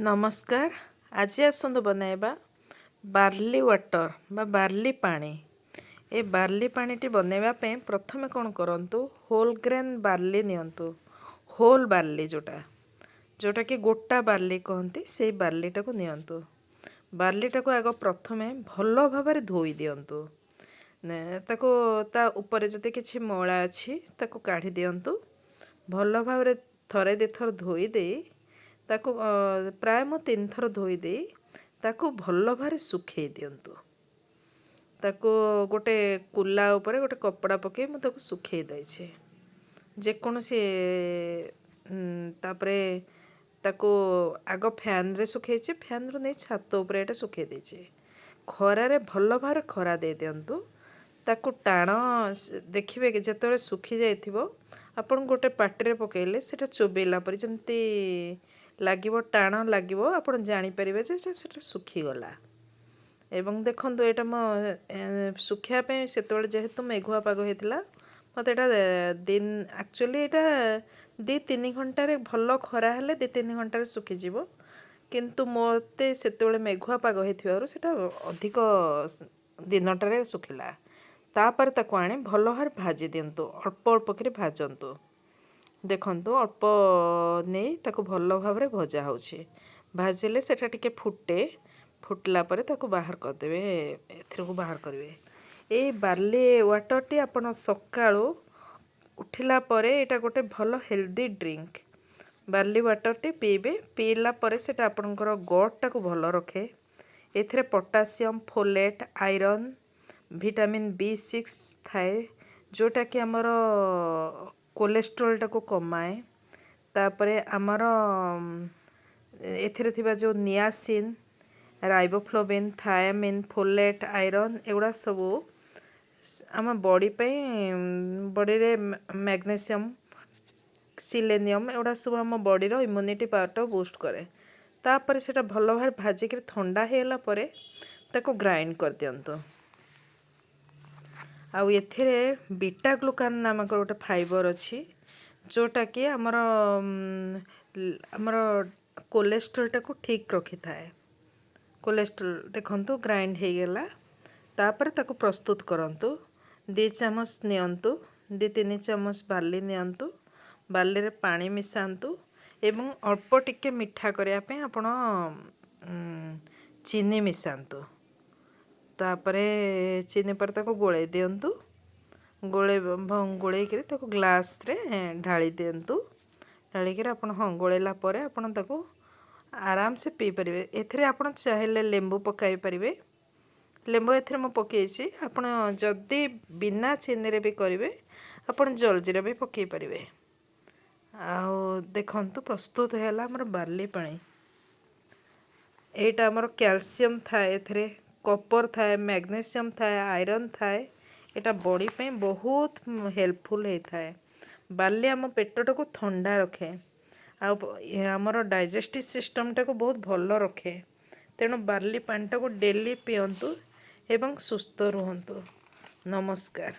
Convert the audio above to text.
नमस्कार। आज आसतु बनाइबा बार्ली वाटर बा बार्ली पानी। ए बार्ली पानीटी बनैबा पे प्रथमे कौन करंतु होल ग्रेन बार्ली नियंतु। होल बार्ली जोटा कि गोटा बार्ली कहती से बार्लीटा को नियंतु। बार्लीटा को आग प्रथमे भल भाव धोई दियंतु। ताको ता ऊपर जदि किछि मळा अछि ताको काढी दियंतु। भल भाव थरे दे थर धोई दे ताको प्राय मु 3 थर धोई दे ताको भल भाव सुखे दियंतु। ताको गोटे कुला ऊपर गोटे कपड़ा पके मु ताको सुखे दैछे जेकोसी तापरे ताको आग फैन रे सुखेचे। फैन रो नै छात ऊपर एटा सुखे देछे। खरा रे भल भाव खरा दे दियंतु। ताको टाण देखिबे कि जतले सुखी जाइथिबो आपण गोटे पाटरे पकेले सेटा चोबेला पर जंती लागिबो टाण लागिबो आपण जानि परिबे जे सेटा सुखी गला। एवं देखंतु एटा म सुखिया पे सेतोले जेहेतु मेघुआ पाग हेतिला मते एटा दिन एक्चुअली एटा 2-3 घंटा रे भल खरा हेले 2-3 घंटा रे सुखी जिवो। किंतु मोते सेतोले मेघुआ पाग हेथिबारु सेटा अधिक दिनटारे सुखिला। तापर ताको आने भल भाव भाजी दियंतु। अल्प अल्प करी भाजंतु। देखंतु अल्प नहीं ताको भल भाव भजा होछि। भाजिले सेटा टिके फुटला परे ताको बाहर कर देबे। एथरे को बाहर करिवे। ए बार्ली वाटर टी आपण सकाळो उठिला परे एटा गोटे भल हेल्दी ड्रिंक। बार्ली वाटर टी पीबे। पीला परे सेटा आपणकर गट टाको भल रखे। एथरे potassium folate iron vitamin B6 थाए जोटा कि आमर कोलेस्ट्रोल टाको कमाए। तापरे आमर एथिरे थिबा जो niacin riboflavin thiamine folate iron एगुड़ा सब आम बॉडी पे बॉडी रे मैग्नीशियम सिलेनियम एगुड़ा सब आम बॉडी रो इम्यूनिटी पावर टा बूस्ट करे। तापर सेटा भल भाव भाजिक ठंडा हेला परे ताको ग्राइंड कर दियंतु। आउ एथिरे बीटा ग्लूकान नामक गोटे फाइबर अच्छी जोटा कि आमर कोलेस्ट्रोल टाको ठीक रखी थाए। कोलेस्ट्रोल देखंतु ग्राइंड हे गेला। तापर ताको प्रस्तुत करंतु। 2 चामच नियंतु। 2-3 चामच बार्ली नियंतु। बार्ली रे पानी मिसांतु एवं अल्प टिके मिठा करिया पे आपण चीनी मिसांतु। तापरे चीनी पर ताको गोळे दियंतु। गोळे करी ताको ग्लास रे ढाली दियंतु। ढाली करी आपण गोळेला परे आपण ताको आराम से पी परिवे। एथिरे आपण चाहेले लेंबू पकाई परिवे। लेंबू एथिरे म पकेछि। आपण जदी बिना चीनी रे भी करिवे आपण जलजीरा भी पकाई परिवे। आउ देखंतु प्रस्तुत हैला हमर बार्ली पानी। एटा हमर कैल्शियम थाए एथिरे कॉपर थाए मैग्नीशियम थाए आयरन थाए। एटा बॉडी पे बहुत हेल्पफुल हे थाए। बार्ली आम पेट को ठंडा रखे। आमर डाइजेस्टिव सिस्टम टाको बहुत भल रखे। तेणु बार्ली पानी टाको डेली पियंतु एवं सुस्थ रुहंतु। नमस्कार।